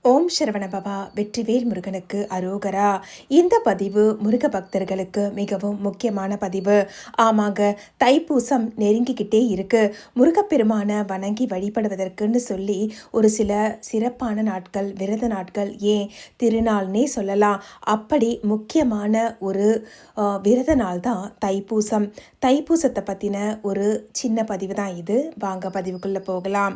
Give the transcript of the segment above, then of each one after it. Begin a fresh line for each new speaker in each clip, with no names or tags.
ஓம் சரவணபவா. வெற்றிவேல் முருகனுக்கு அரோகரா. இந்த பதிவு முருக பக்தர்களுக்கு மிகவும் முக்கியமான பதிவு. ஆமாங்க, தைப்பூசம் நெருங்கிக்கிட்டே இருக்கு. முருகப்பெருமான வணங்கி வழிபடுவதற்குன்னு சொல்லி ஒரு சில சிறப்பான நாட்கள், விரத நாட்கள், ஏன் திருநாள்னே சொல்லலாம். அப்படி முக்கியமான ஒரு விரத நாள் தான் தைப்பூசம். தைப்பூசத்தை பற்றின ஒரு சின்ன பதிவு தான் இது. வாங்க பதிவுக்குள்ளே போகலாம்.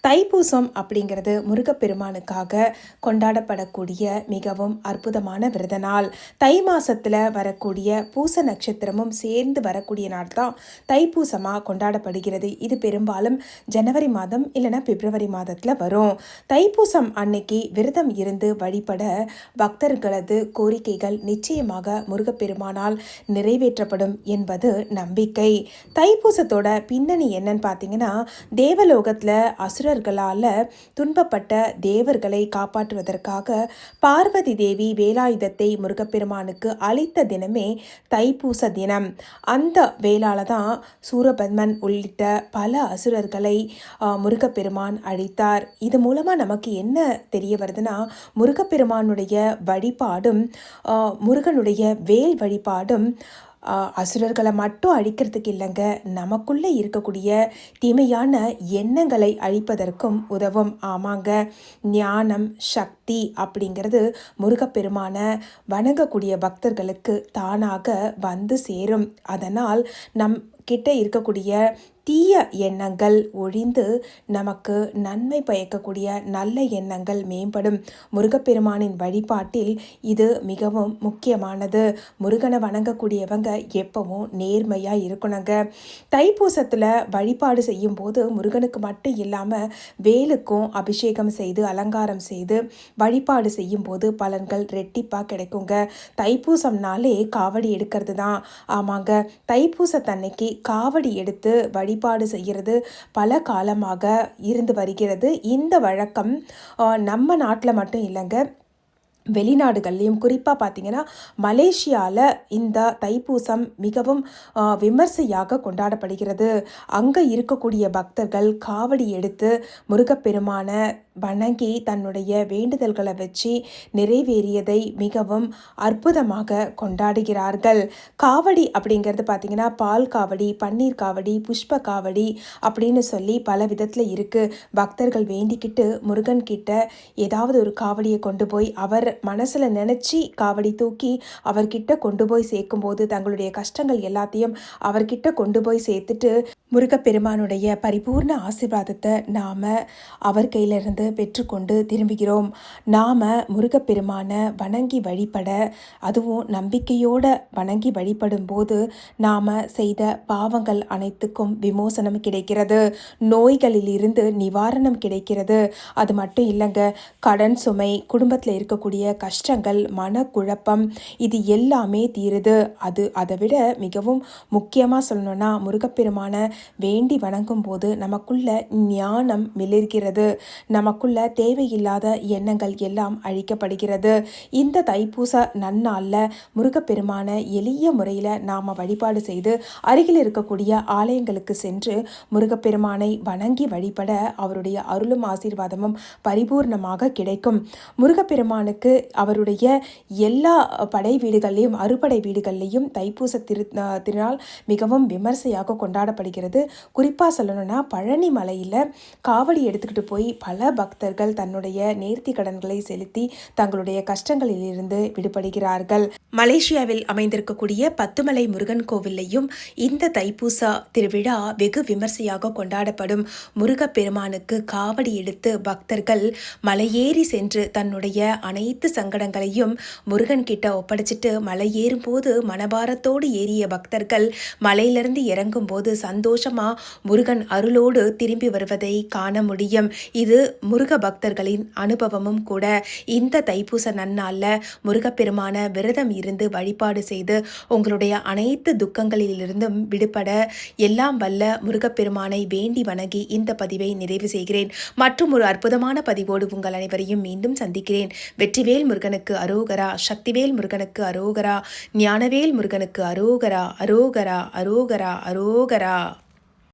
தைப்பூசம் அப்படிங்கிறது முருகப்பெருமானுக்காக கொண்டாடப்படக்கூடிய மிகவும் அற்புதமான விரத நாள். தை மாசத்துல வரக்கூடிய பூச நட்சத்திரமும் சேர்ந்து வரக்கூடிய நாள் தான் தைப்பூசமாக கொண்டாடப்படுகிறது. இது பெரும்பாலும் ஜனவரி மாதம் இல்லைன்னா பிப்ரவரி மாதத்தில் வரும். தைப்பூசம் அன்னைக்கு விரதம் இருந்து வழிபட பக்தர்களது கோரிக்கைகள் நிச்சயமாக முருகப்பெருமானால் நிறைவேற்றப்படும் என்பது நம்பிக்கை. தைப்பூசத்தோட பின்னணி என்னன்னு பார்த்தீங்கன்னா, தேவலோகத்தில் அசுரர்களால் துன்பப்பட்ட தேவர்களை காப்பாற்றுவதற்காக பார்வதி தேவி வேலாயுதத்தை முருகப்பெருமானுக்கு அளித்த தினமே தைப்பூச தினம். அந்த வேளால தான் சூரபத்மன் உள்ளிட்ட பல அசுரர்களை முருகப்பெருமான் அழித்தார். இது மூலமாக நமக்கு என்ன தெரிய வருதுன்னா, முருகப்பெருமானுடைய வழிபாடும் முருகனுடைய வேல் வழிபாடும் அசுரர்களை மட்டும் அழிக்கிறதுக்கு இல்லைங்க, நமக்குள்ளே இருக்கக்கூடிய தீமையான எண்ணங்களை அழிப்பதற்கும் உதவும். ஆமாங்க, ஞானம் சக்தி அப்படிங்கிறது முருகப்பெருமான வணங்கக்கூடிய பக்தர்களுக்கு தானாக வந்து சேரும். அதனால் நம் கிட்ட இருக்கக்கூடிய தீய எண்ணங்கள் ஒழிந்து நமக்கு நன்மை பயக்கக்கூடிய நல்ல எண்ணங்கள் மேம்படும். முருகப்பெருமானின் வழிபாட்டில் இது மிகவும் முக்கியமானது. முருகனை வணங்கக்கூடியவங்க எப்பவும் நேர்மையாக இருக்கணுங்க. தைப்பூசத்தில் வழிபாடு செய்யும் போது முருகனுக்கு மட்டும் இல்லாமல் வேலுக்கும் அபிஷேகம் செய்து அலங்காரம் செய்து வழிபாடு செய்யும் போது பலன்கள் ரெட்டிப்பாக கிடைக்குங்க. தைப்பூசம்னாலே காவடி எடுக்கிறது தான். ஆமாங்க, தைப்பூசத்தன்னைக்கு காவடி எடுத்து வழிபாடு செய்கிறது பல காலமாக இருந்து வருகிறது. இந்த வழக்கம் நம்ம நாட்டில் மட்டும் இல்லைங்க, வெளிநாடுகள்லையும் குறிப்பாக பார்த்தீங்கன்னா மலேசியாவில் இந்த தைப்பூசம் மிகவும் விமர்சையாக கொண்டாடப்படுகிறது. அங்கே இருக்கக்கூடிய பக்தர்கள் காவடி எடுத்து முருகப்பெருமான வணங்கி தன்னுடைய வேண்டுதல்களை வச்சு நிறைவேறியதை மிகவும் அற்புதமாக கொண்டாடுகிறார்கள். காவடி அப்படிங்கிறது பார்த்திங்கன்னா பால் காவடி, பன்னீர் காவடி, புஷ்ப காவடி அப்படின்னு சொல்லி பல விதத்தில் இருக்குது. பக்தர்கள் வேண்டிக்கிட்டு முருகன் கிட்ட ஏதாவது ஒரு காவடியை கொண்டு போய் அவர் மனசில் நினச்சி காவடி தூக்கி அவர்கிட்ட கொண்டு போய் சேர்க்கும்போது தங்களுடைய கஷ்டங்கள் எல்லாத்தையும் அவர்கிட்ட கொண்டு போய் சேர்த்துட்டு முருகப்பெருமானுடைய பரிபூர்ண ஆசீர்வாதத்தை நாம் அவர் கையிலிருந்து பெற்றுக்கொண்டு திரும்புகிறோம். நாம் முருகப்பெருமான வணங்கி வழிபட, அதுவும் நம்பிக்கையோடு வணங்கி வழிபடும் போது நாம் செய்த பாவங்கள் அனைத்துக்கும் விமோசனம் கிடைக்கிறது. நோய்களிலிருந்து நிவாரணம் கிடைக்கிறது. அது மட்டும் இல்லைங்க, கடன் சுமை, குடும்பத்தில் இருக்கக்கூடிய கஷ்டங்கள், மனக்குழப்பம், இது எல்லாமே தீருது. அதை விட மிகவும் முக்கியமாக சொல்லணும்னா, முருகப்பெருமான வேண்டி வணங்கும் போது நமக்குள்ள ஞானம் மிளிர்கிறது. நமக்குள்ள தேவையில்லாத எண்ணங்கள் எல்லாம் அழிக்கப்படுகிறது. இந்த தைப்பூச நன்னாளில் முருகப்பெருமான எளிய முறையில் நாம் வழிபாடு செய்து அருகில் இருக்கக்கூடிய ஆலயங்களுக்கு சென்று முருகப்பெருமானை வணங்கி வழிபட அவருடைய அருளும் ஆசீர்வாதமும் பரிபூர்ணமாக கிடைக்கும். முருகப்பெருமானுக்கு அவருடைய எல்லா படை வீடுகள்லையும் அறுபடை வீடுகள்லையும் தைப்பூச திருநாள் மிகவும் விமர்சையாக கொண்டாடப்படுகிறது. குறிப்பாக சொல்லணும்னா, பழனி மலையில் காவடி எடுத்துக்கிட்டு போய் பல பக்தர்கள் தன்னுடைய நேர்த்தி கடன்களை செலுத்தி தங்களுடைய கஷ்டங்களிலிருந்து விடுபடுகிறார்கள். மலேசியாவில் அமைந்திருக்கக்கூடிய பத்துமலை முருகன் கோவிலையும் இந்த தைப்பூச திருவிழா வெகு விமர்சையாக கொண்டாடப்படும். முருகப்பெருமானுக்கு காவடி எடுத்து பக்தர்கள் மலையேறி சென்று தன்னுடைய அனைத்து சங்கடங்களையும் முருகன் கிட்ட ஒப்படைச்சிட்டு மலையேறும் போது மனபாரத்தோடு ஏறிய பக்தர்கள் மலையிலிருந்து இறங்கும் போது சந்தோஷமா முருகன் அருளோடு திரும்பி வருவதை காண முடியும். இது முருக பக்தர்களின் அனுபவமும் கூட. இந்த தைப்பூச நன்னாளில் முருகப்பெருமான விரதம் இருந்து வழிபாடு செய்து உங்களுடைய அனைத்து துக்கங்களிலிருந்தும் விடுபட எல்லாம் வல்ல முருகப்பெருமானை வேண்டி வணங்கி இந்த பதிவை நிறைவு செய்கிறேன். மற்றும் ஒரு அற்புதமான பதிவோடு உங்கள் அனைவரையும் மீண்டும் சந்திக்கிறேன். வெற்றிவேல் முருகனுக்கு அரோகரா, சக்திவேல் முருகனுக்கு அரோகரா, ஞானவேல் முருகனுக்கு அரோகரா, அரோகரா, அரோகரா, அரோகரா.